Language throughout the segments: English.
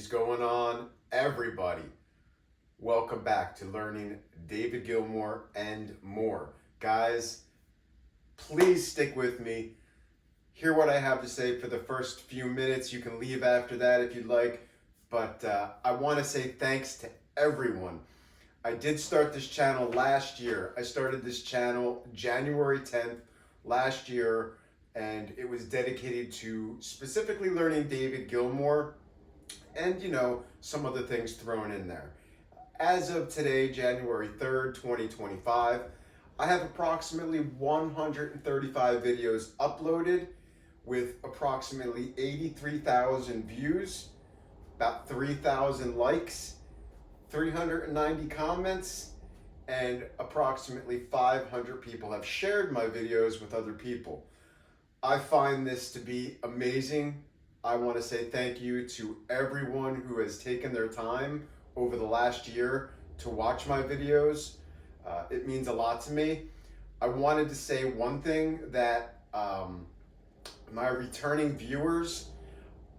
going on, everybody? Welcome back to Learning David Gilmour and More. Guys, please stick with me. Hear what I have to say for the first few minutes. You can leave after that if you'd like, but I want to say thanks to everyone. I did start this channel last year. I started this channel January 10th last year, and it was dedicated to specifically learning David Gilmour and, some other things thrown in there. As of today, January 3rd, 2025, I have approximately 135 videos uploaded with approximately 83,000 views, about 3,000 likes, 390 comments, and approximately 500 people have shared my videos with other people. I find this to be amazing. I want to say thank you to everyone who has taken their time over the last year to watch my videos. It means a lot to me. I wanted to say one thing, that my returning viewers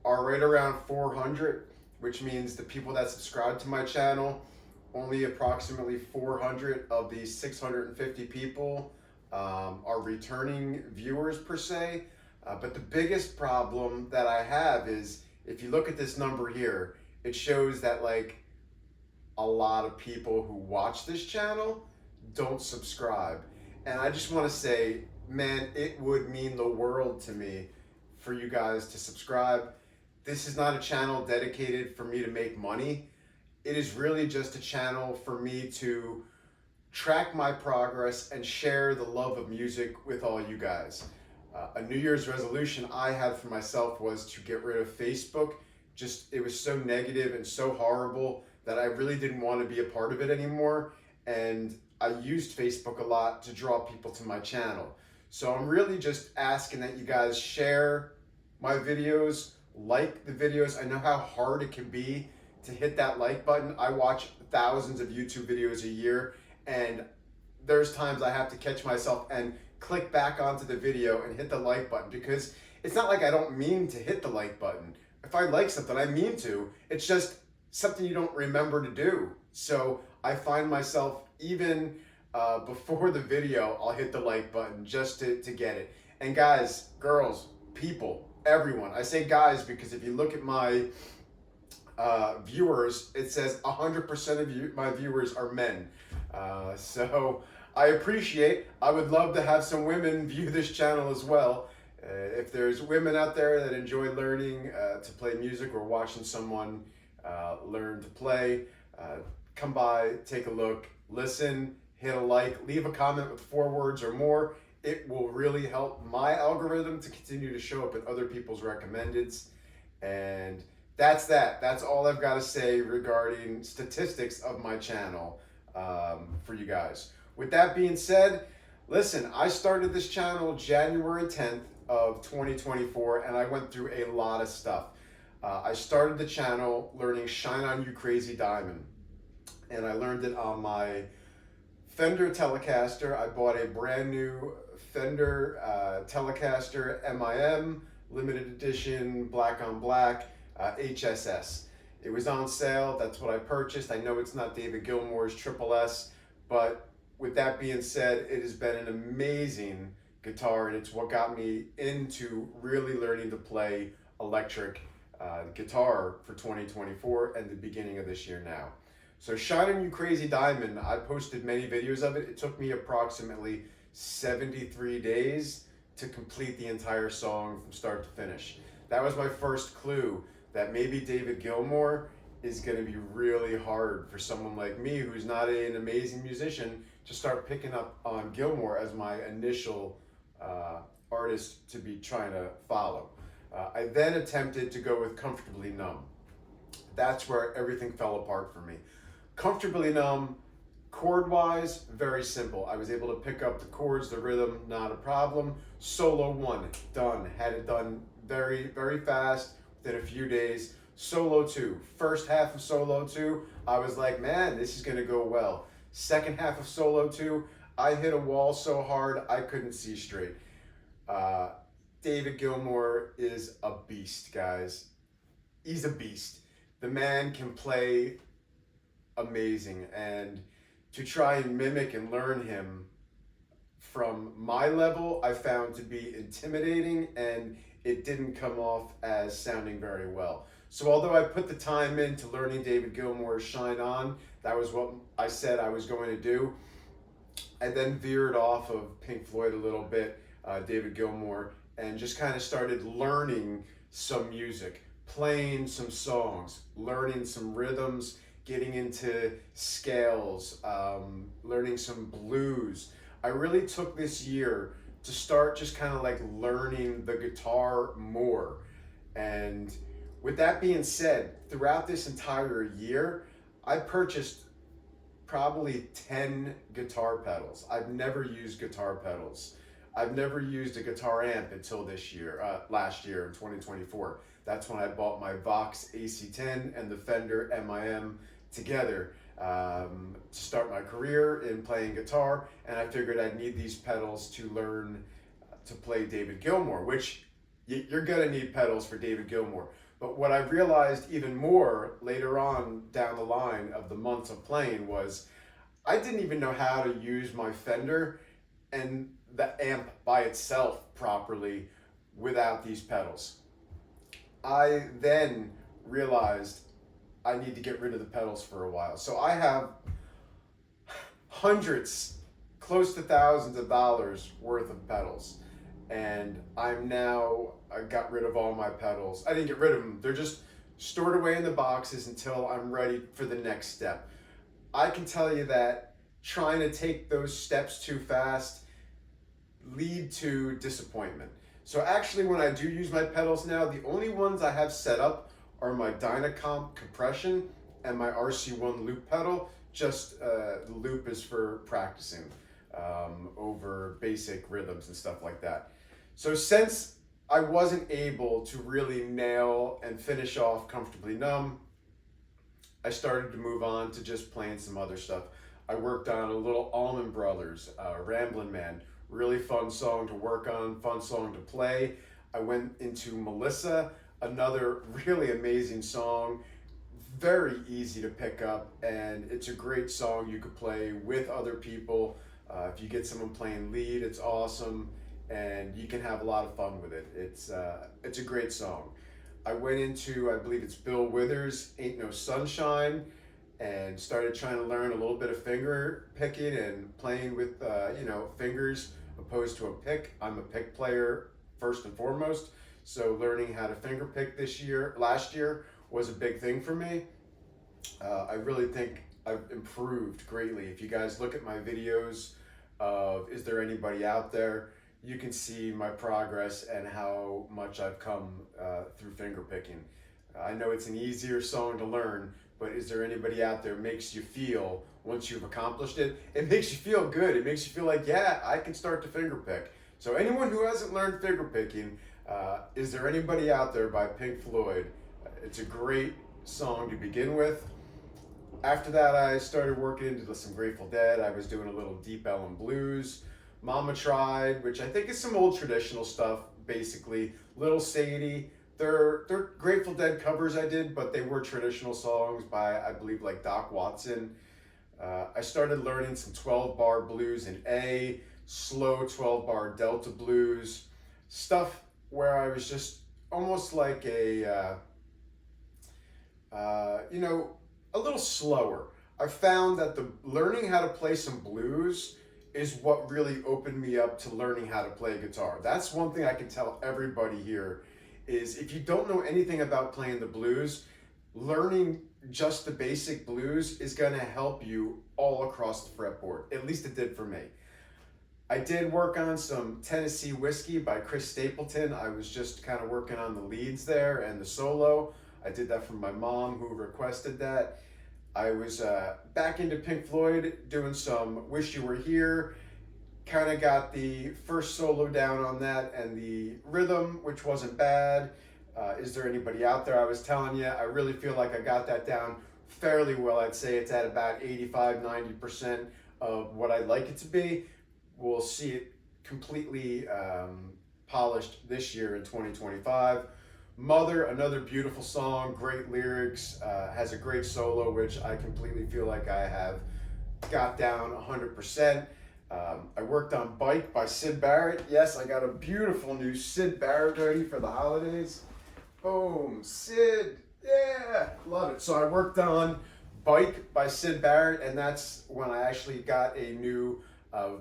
are right around 400, which means the people that subscribe to my channel, only approximately 400 of these 650 people are returning viewers per se. But the biggest problem that I have is, if you look at this number here, it shows that a lot of people who watch this channel don't subscribe. And I just want to say, man, it would mean the world to me for you guys to subscribe. This is not a channel dedicated for me to make money. It is really just a channel for me to track my progress and share the love of music with all you guys. A New Year's resolution I had for myself was to get rid of Facebook. It was so negative and so horrible that I really didn't want to be a part of it anymore. And I used Facebook a lot to draw people to my channel. So I'm really just asking that you guys share my videos, like the videos. I know how hard it can be to hit that like button. I watch thousands of YouTube videos a year, and there's times I have to catch myself and click back onto the video and hit the like button, because it's not like I don't mean to hit the like button. If I like something, I mean to. It's just something you don't remember to do. So I find myself, even before the video, I'll hit the like button just to get it. And guys, girls, people, everyone. I say guys because if you look at my viewers, it says 100% of my viewers are men. So I would love to have some women view this channel as well. If there's women out there that enjoy learning to play music, or watching someone learn to play, come by, take a look, listen, hit a like, leave a comment with 4 words or more. It will really help my algorithm to continue to show up in other people's recommendeds. And that's that. That's all I've got to say regarding statistics of my channel for you guys. With that being said, listen, I started this channel January 10th of 2024, and I went through a lot of stuff. I started the channel learning Shine On You Crazy Diamond, and I learned it on my Fender Telecaster. I bought a brand new Fender Telecaster MIM, limited edition, black on black, HSS. It was on sale, that's what I purchased. I know it's not David Gilmour's Triple S, but with that being said, it has been an amazing guitar, and it's what got me into really learning to play electric guitar for 2024 and the beginning of this year now. So Shine On You Crazy Diamond, I posted many videos of it. It took me approximately 73 days to complete the entire song from start to finish. That was my first clue that maybe David Gilmour is going to be really hard for someone like me, who's not an amazing musician, to start picking up on Gilmour as my initial artist to be trying to follow. I then attempted to go with Comfortably Numb. That's where everything fell apart for me. Comfortably Numb, chord-wise, very simple. I was able to pick up the chords, the rhythm, not a problem. Solo 1, done. Had it done very, very fast, within a few days. Solo 2, first half of Solo 2, I was like, man, this is gonna go well. Second half of Solo 2, I hit a wall so hard I couldn't see straight. David Gilmour is a beast, guys. He's a beast. The man can play amazing, and to try and mimic and learn him from my level, I found to be intimidating, and it didn't come off as sounding very well. So although I put the time into learning David Gilmour's Shine On, that was what I said I was going to do. I then veered off of Pink Floyd a little bit, David Gilmour, and just kind of started learning some music, playing some songs, learning some rhythms, getting into scales, learning some blues. I really took this year to start just kind of like learning the guitar more. And with that being said, throughout this entire year, I purchased probably 10 guitar pedals. I've never used guitar pedals. I've never used a guitar amp until this year, last year in 2024. That's when I bought my Vox AC10 and the Fender MIM together to start my career in playing guitar. And I figured I'd need these pedals to learn to play David Gilmour, which you're gonna need pedals for David Gilmour. But what I realized even more later on down the line of the months of playing was I didn't even know how to use my Fender and the amp by itself properly without these pedals. I then realized I need to get rid of the pedals for a while. So I have hundreds, close to thousands of dollars worth of pedals. And I got rid of all my pedals. I didn't get rid of them. They're just stored away in the boxes until I'm ready for the next step. I can tell you that trying to take those steps too fast lead to disappointment. So actually when I do use my pedals now, the only ones I have set up are my Dynacomp compression and my RC1 loop pedal. Just the loop is for practicing over basic rhythms and stuff like that. So since I wasn't able to really nail and finish off Comfortably Numb, I started to move on to just playing some other stuff. I worked on a little Allman Brothers, Ramblin' Man, really fun song to work on, fun song to play. I went into Melissa, another really amazing song, very easy to pick up, and it's a great song you could play with other people. If you get someone playing lead, it's awesome, and you can have a lot of fun with it. It's a great song. I went into, I believe it's Bill Withers' Ain't No Sunshine, and started trying to learn a little bit of finger picking and playing with fingers opposed to a pick. I'm a pick player first and foremost, so learning how to finger pick last year was a big thing for me. I really think I've improved greatly. If you guys look at my videos of Is There Anybody Out There, you can see my progress and how much I've come through finger picking. I know it's an easier song to learn, but Is There Anybody Out There makes you feel, once you've accomplished it, it makes you feel good. It makes you feel like, yeah, I can start to finger pick. So anyone who hasn't learned finger picking, Is There Anybody Out There by Pink Floyd, it's a great song to begin with. After that, I started working into some Grateful Dead. I was doing a little Deep Ellum blues. Mama Tried, which I think is some old traditional stuff, basically. Little Sadie. They're Grateful Dead covers I did, but they were traditional songs by, I believe, like Doc Watson. I started learning some 12-bar blues in A, slow 12-bar Delta blues, stuff where I was just almost like a little slower. I found that the learning how to play some blues is what really opened me up to learning how to play guitar. That's one thing I can tell everybody here is if you don't know anything about playing the blues, learning just the basic blues is going to help you all across the fretboard. At least it did for me. I did work on some Tennessee Whiskey by Chris Stapleton. I was just kind of working on the leads there and the solo. I did that from my mom who requested that. I was back into Pink Floyd doing some Wish You Were Here. Kind of got the first solo down on that and the rhythm, which wasn't bad. Is There Anybody Out There? I was telling you, I really feel like I got that down fairly well. I'd say it's at about 85-90% of what I'd like it to be. We'll see it completely polished this year in 2025. Mother, another beautiful song, great lyrics, has a great solo, which I completely feel like I have got down 100%. I worked on Bike by Syd Barrett. Yes, I got a beautiful new Syd Barrett hoodie for the holidays. Boom, Syd, yeah, love it. So I worked on Bike by Syd Barrett, and that's when I actually got a new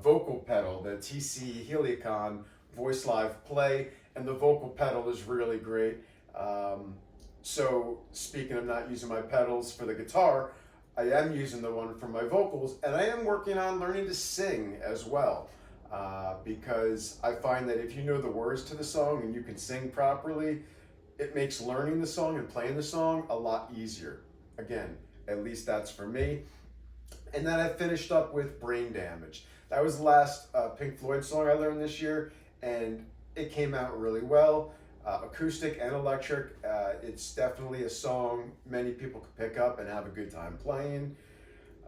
vocal pedal, the TC Heliacon Voice Live Play, and the vocal pedal is really great. So speaking of not using my pedals for the guitar, I am using the one for my vocals, and I am working on learning to sing as well, because I find that if you know the words to the song and you can sing properly, it makes learning the song and playing the song a lot easier. Again, at least that's for me. And then I finished up with Brain Damage. That was the last Pink Floyd song I learned this year, and it came out really well. Acoustic and electric. It's definitely a song many people could pick up and have a good time playing.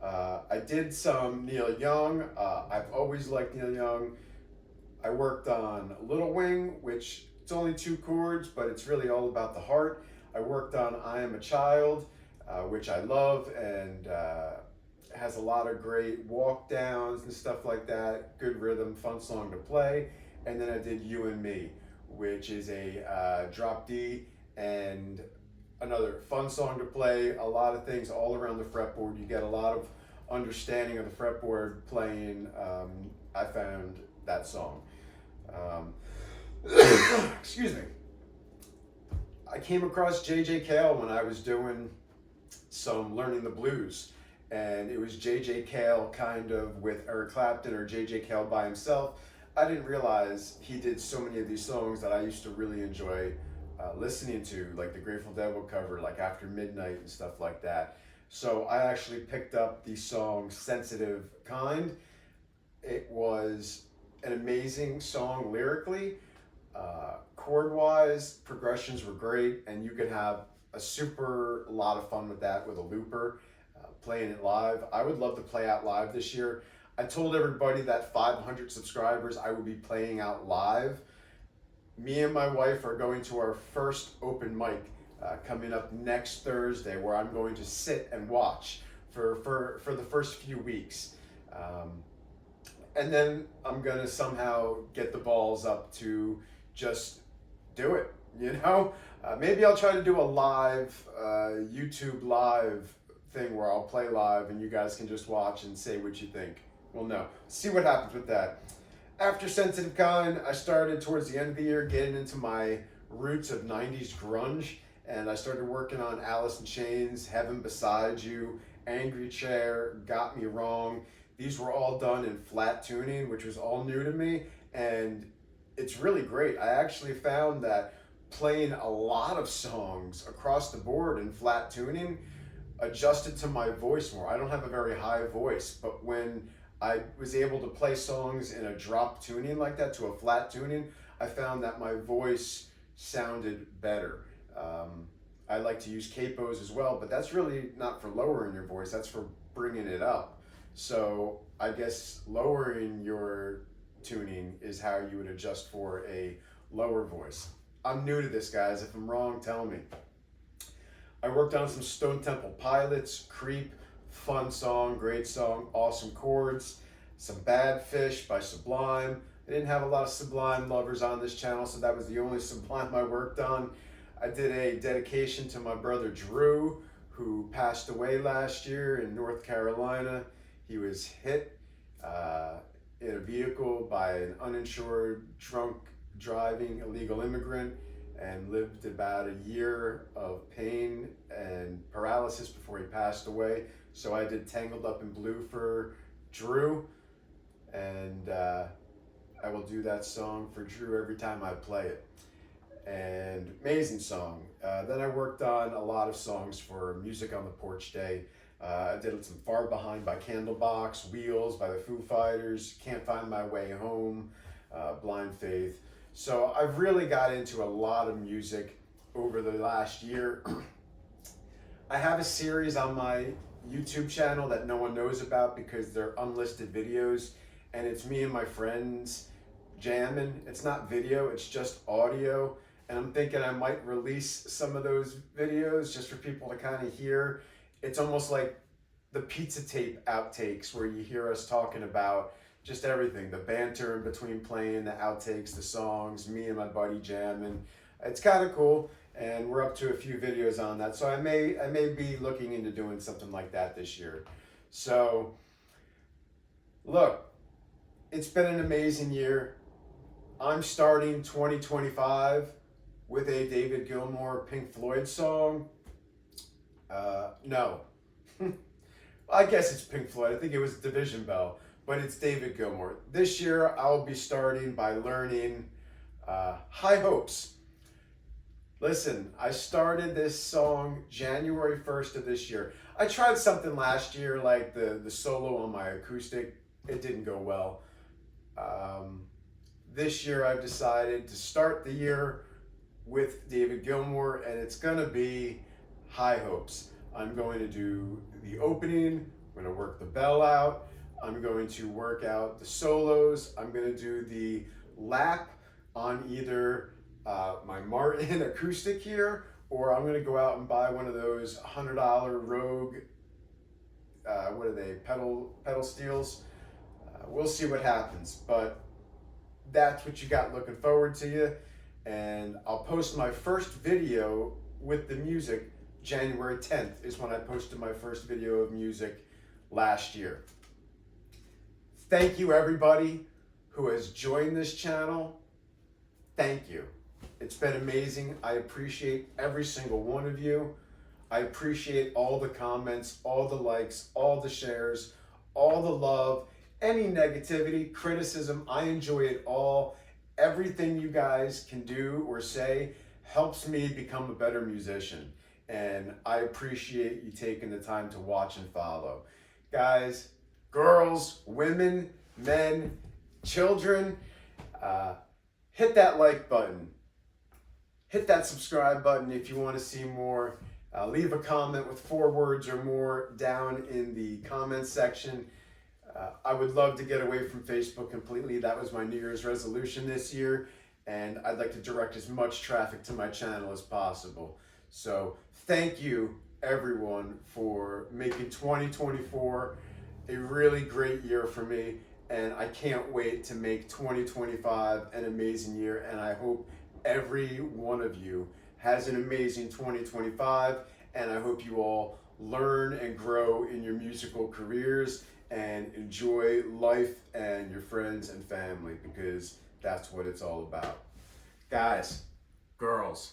I did some Neil Young. I've always liked Neil Young. I worked on Little Wing, which it's only 2 chords, but it's really all about the heart. I worked on I Am a Child, which I love, and has a lot of great walk downs and stuff like that. Good rhythm, fun song to play. And then I did You and Me, which is a drop D and another fun song to play. A lot of things all around the fretboard. You get a lot of understanding of the fretboard playing. I found that song. Excuse me. I came across J.J. Cale when I was doing some learning the blues, and it was J.J. Cale kind of with Eric Clapton or J.J. Cale by himself. I didn't realize he did so many of these songs that I used to really enjoy listening to, like the Grateful Dead will cover, like After Midnight and stuff like that. So I actually picked up the song Sensitive Kind. It was an amazing song lyrically. Chord-wise, progressions were great, and you could have a super lot of fun with that with a looper, playing it live. I would love to play out live this year. I told everybody that 500 subscribers I would be playing out live. Me and my wife are going to our first open mic coming up next Thursday, where I'm going to sit and watch for the first few weeks. And then I'm going to somehow get the balls up to just do it, you know? Maybe I'll try to do a live, YouTube live thing where I'll play live and you guys can just watch and say what you think. Well, no. See what happens with that. After Sensitive Kind, I started towards the end of the year getting into my roots of 90s grunge, and I started working on Alice in Chains, Heaven Beside You, Angry Chair, Got Me Wrong. These were all done in flat tuning, which was all new to me, and it's really great. I actually found that playing a lot of songs across the board in flat tuning adjusted to my voice more. I don't have a very high voice, but when I was able to play songs in a drop tuning like that to a flat tuning, I found that my voice sounded better. I like to use capos as well, but that's really not for lowering your voice, that's for bringing it up. So I guess lowering your tuning is how you would adjust for a lower voice. I'm new to this, guys. If I'm wrong, tell me. I worked on some Stone Temple Pilots, Creep, fun song, great song, awesome chords. Some Bad Fish by Sublime. I didn't have a lot of Sublime lovers on this channel, so that was the only Sublime I worked on. I did a dedication to my brother Drew, who passed away last year in North Carolina. He was hit in a vehicle by an uninsured, drunk driving illegal immigrant, and lived about a year of pain and paralysis before he passed away. So I did Tangled Up in Blue for Drew, and I will do that song for Drew every time I play it. And amazing song. Then I worked on a lot of songs for Music on the Porch Day. I did some Far Behind by Candlebox, Wheels by the Foo Fighters, Can't Find My Way Home, Blind Faith. So I've really got into a lot of music over the last year. I have a series on my YouTube channel that no one knows about because they're unlisted videos, and it's me and my friends jamming. It's not video, it's just audio, and I'm thinking I might release some of those videos just for people to kind of hear. It's almost like the pizza tape outtakes where you hear us talking about just everything, the banter in between playing, the outtakes, the songs, me and my buddy jamming. It's kind of cool, and we're up to a few videos on that. So I may be looking into doing something like that this year. So look, it's been an amazing year. I'm starting 2025 with a David Gilmour Pink Floyd song. No. I guess it's Pink Floyd. I think it was Division Bell, but it's David Gilmour. This year, I'll be starting by learning High Hopes. Listen, I started this song January 1st of this year. I tried something last year, like the solo on my acoustic. It didn't go well. This year, I've decided to start the year with David Gilmour, and it's going to be High Hopes. I'm going to do the opening, I'm going to work the bell out, I'm going to work out the solos, I'm going to do the lap on either my Martin acoustic here, or I'm going to go out and buy one of those $100 Rogue, what are they, pedal steels. We'll see what happens, but that's what you got looking forward to you. And I'll post my first video with the music January 10th is when I posted my first video of music last year. Thank you everybody who has joined this channel. Thank you. It's been amazing. I appreciate every single one of you. I appreciate all the comments, all the likes, all the shares, all the love, any negativity, criticism. I enjoy it all. Everything you guys can do or say helps me become a better musician. And I appreciate you taking the time to watch and follow. Guys, girls, women, men, children, hit that like button. Hit that subscribe button if you want to see more. Leave a comment with 4 words or more down in the comment section. I would love to get away from Facebook completely. That was my New Year's resolution this year, and I'd like to direct as much traffic to my channel as possible. So thank you everyone for making 2024 a really great year for me, and I can't wait to make 2025 an amazing year, and I hope every one of you has an amazing 2025, and I hope you all learn and grow in your musical careers and enjoy life and your friends and family, because that's what it's all about. Guys, girls,